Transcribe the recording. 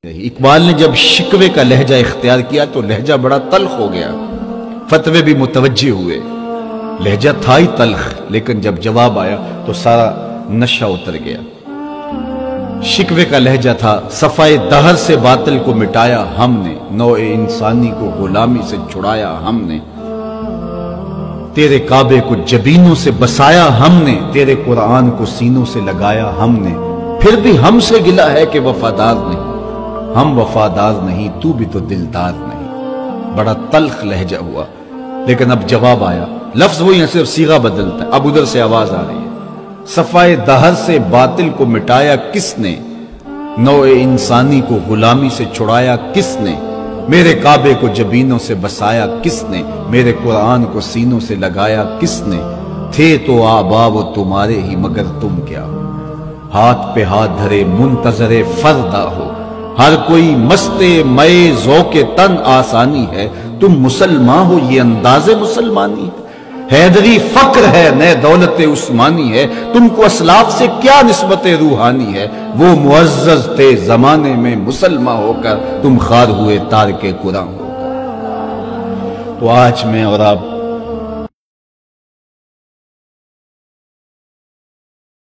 اقبال نے جب شکوے کا لہجہ اختیار کیا تو لہجہ بڑا تلخ ہو گیا، فتوے بھی متوجہ ہوئے، لہجہ تھا ہی تلخ، لیکن جب جواب آیا تو سارا نشہ اتر گیا۔ شکوے کا لہجہ تھا، صفائے دہر سے باطل کو مٹایا ہم نے، نوع انسانی کو غلامی سے چھڑایا ہم نے، تیرے کعبے کو جبینوں سے بسایا ہم نے، تیرے قرآن کو سینوں سے لگایا ہم نے، پھر بھی ہم سے گلہ ہے کہ وفادار نہیں، ہم وفادار نہیں، تو بھی تو دلدار نہیں۔ بڑا تلخ لہجہ ہوا، لیکن اب جواب آیا، لفظ وہی ہے، صرف صیغہ بدلتا ہے۔ اب ادھر سے آواز آ رہی ہے، صفائے دہر سے باطل کو مٹایا کس نے، نوع انسانی کو غلامی سے چھڑایا کس نے، میرے کعبے کو جبینوں سے بسایا کس نے، میرے قرآن کو سینوں سے لگایا کس نے، تھے تو آبا وہ تمہارے ہی مگر تم کیا، ہاتھ پہ ہاتھ دھرے منتظر فردا ہو، ہر کوئی مستے مئے ذوق تن آسانی ہے، تم مسلمان ہو یہ انداز مسلمانی ہے، حیدری فقر ہے نئے دولت عثمانی ہے، تم کو اسلاف سے کیا نسبت روحانی ہے، وہ معزز تھے زمانے میں مسلمان ہو کر، تم خار ہوئے تارک قرآن ہو کر۔ تو آج میں اور آپ